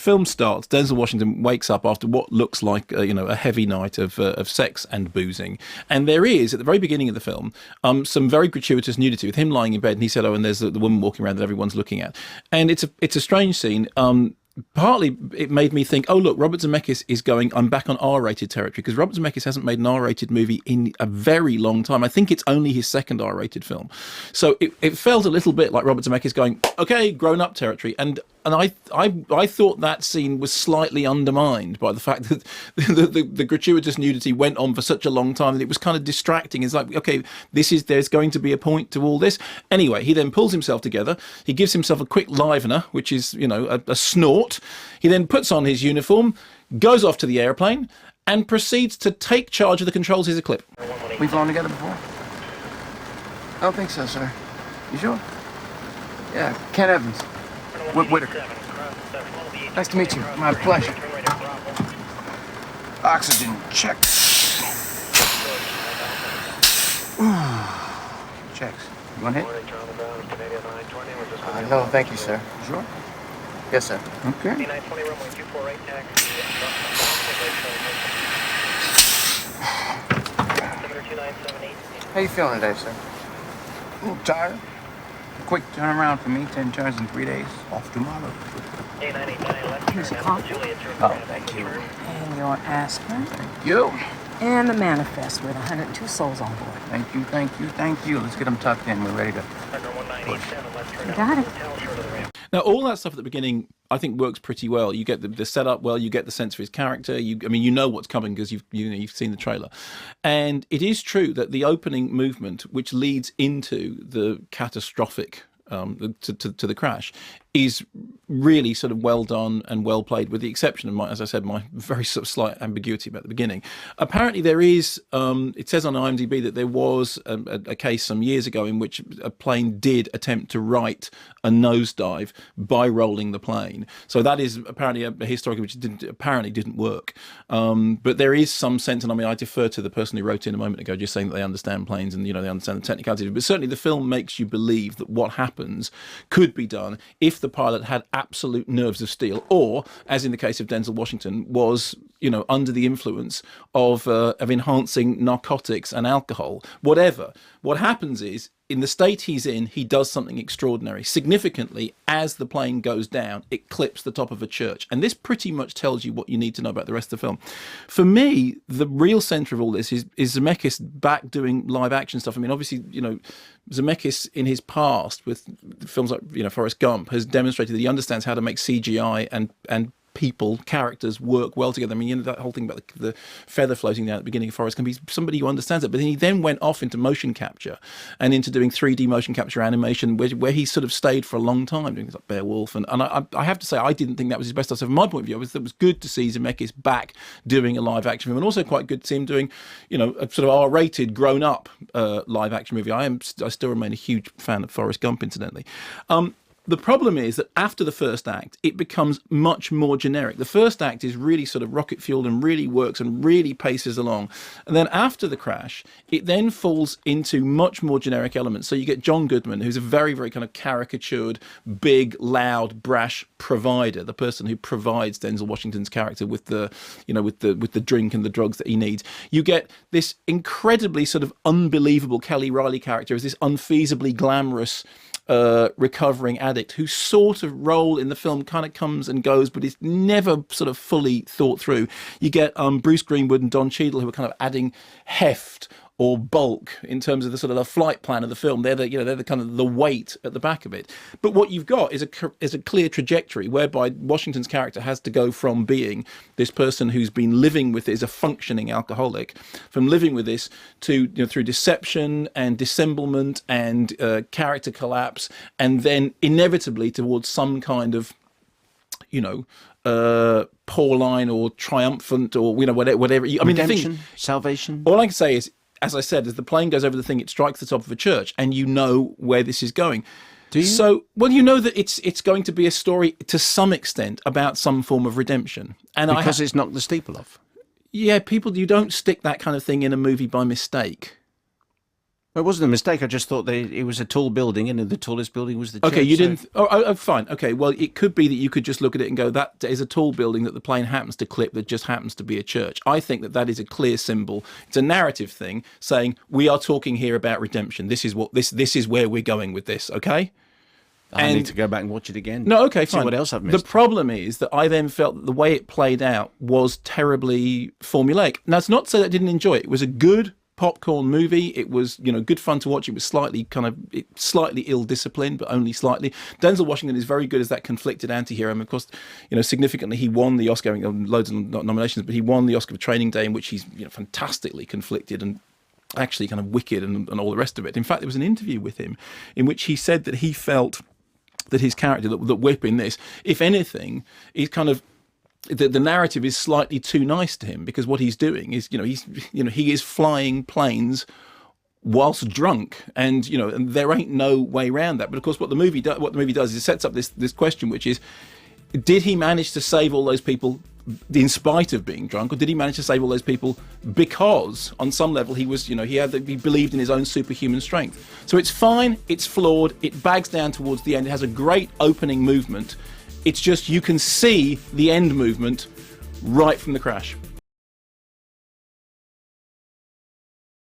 film starts. Denzel Washington wakes up after what looks like a heavy night of sex and boozing, and there is at the very beginning of the film some very gratuitous nudity with him lying in bed, and he said, "Oh, and there's the woman walking around that everyone's looking at," and it's a strange scene. Partly it made me think, oh look, Robert Zemeckis is going, I'm back on R-rated territory, because Robert Zemeckis hasn't made an R-rated movie in a very long time. I think it's only his second R-rated film. So it felt a little bit like Robert Zemeckis going, okay, grown-up territory. And I thought that scene was slightly undermined by the fact that the gratuitous nudity went on for such a long time that it was kind of distracting. It's like, okay, there's going to be a point to all this. Anyway, he then pulls himself together. He gives himself a quick livener, which is, a snort. He then puts on his uniform, goes off to the airplane, and proceeds to take charge of the controls. Here's a clip. We've flown together before? I don't think so, sir. You sure? Yeah, Ken Evans. Whitaker. Nice to meet you. My pleasure. Oxygen check. Checks. You want to hit? No, thank you, sir. You sure? Yes, sir. Okay. How you feeling today, sir? A little tired. Quick turnaround for me. 10 turns in 3 days. Off tomorrow. Here's a coffee. Oh, thank you. And your aspirin. Thank you. And the manifest with 102 souls on board. Thank you, thank you, thank you. Let's get them tucked in. We're ready to push. You got it. Now, all that stuff at the beginning, I think, works pretty well. You get the setup well. You get the sense of his character. You know what's coming because you've seen the trailer, and it is true that the opening movement, which leads into the catastrophic to the crash, is really sort of well done and well played, with the exception of as I said, my very sort of slight ambiguity about the beginning. Apparently there is, it says on IMDb that there was a case some years ago in which a plane did attempt to right a nosedive by rolling the plane. So that is apparently a historical which didn't work. But there is some sense, and I defer to the person who wrote in a moment ago just saying that they understand planes and they understand the technicalities. But certainly the film makes you believe that what happens could be done if the pilot had absolute nerves of steel, or, as in the case of Denzel Washington, was under the influence of enhancing narcotics and alcohol. Whatever. What happens is, in the state he's in, he does something extraordinary. Significantly, as the plane goes down, it clips the top of a church. And this pretty much tells you what you need to know about the rest of the film. For me, the real centre of all this is Zemeckis back doing live action stuff. Obviously, Zemeckis in his past with films like, Forrest Gump, has demonstrated that he understands how to make CGI and people, characters work well together. That whole thing about the feather floating down at the beginning of Forrest can be somebody who understands it. But he then went off into motion capture and into doing 3D motion capture animation, where he sort of stayed for a long time doing things like Beowulf. And I have to say, I didn't think that was his best stuff. So from my point of view, it was good to see Zemeckis back doing a live action film, and also quite good to see him doing, a sort of R-rated, grown-up live action movie. I still remain a huge fan of Forrest Gump, incidentally. The problem is that after the first act, it becomes much more generic. The first act is really sort of rocket fueled and really works and really paces along. And then after the crash, it then falls into much more generic elements. So you get John Goodman, who's a very, very kind of caricatured, big, loud, brash provider, the person who provides Denzel Washington's character with the drink and the drugs that he needs. You get this incredibly sort of unbelievable Kelly Riley character as this unfeasibly glamorous recovering addict whose sort of role in the film kind of comes and goes, but is never sort of fully thought through. You get Bruce Greenwood and Don Cheadle, who are kind of adding heft or bulk in terms of the sort of the flight plan of the film. They're the kind of the weight at the back of it. But what you've got is a clear trajectory whereby Washington's character has to go from being this person who's been living with it as a functioning alcoholic, from living with this to through deception and dissemblement and character collapse, and then inevitably towards some kind of Pauline or triumphant or whatever. Redemption, salvation. All I can say is, as I said, as the plane goes over the thing, it strikes the top of a church, and you know where this is going. Do you? So, well, you know that it's going to be a story to some extent about some form of redemption, and because it's knocked the steeple off. Yeah, you don't stick that kind of thing in a movie by mistake. It wasn't a mistake. I just thought it was a tall building, and the tallest building was the church. Okay, you so- didn't. Fine. Okay, well, it could be that you could just look at it and go, that is a tall building that the plane happens to clip that just happens to be a church. I think that is a clear symbol. It's a narrative thing saying we are talking here about redemption. This is what this is where we're going with this. Okay. I need to go back and watch it again. No, okay, See fine. what else I've missed. The problem is that I then felt that the way it played out was terribly formulaic. Now, it's not to say that I didn't enjoy it. It was a good popcorn movie. It was, good fun to watch. It was slightly ill-disciplined, but only slightly. Denzel Washington is very good as that conflicted anti-hero. And of course, significantly, he won the Oscar, loads of nominations, but he won the Oscar for Training Day, in which he's fantastically conflicted and actually kind of wicked and all the rest of it. In fact, there was an interview with him in which he said that he felt that his character, that Whip in this, if anything, is kind of the narrative is slightly too nice to him, because what he's doing is, he is flying planes whilst drunk, and and there ain't no way around that. But of course, what the movie does is it sets up this question, which is, did he manage to save all those people in spite of being drunk, or did he manage to save all those people because on some level he was, he believed in his own superhuman strength? So it's fine, it's flawed, it bags down towards the end, it has a great opening movement. It's just you can see the end movement right from the crash.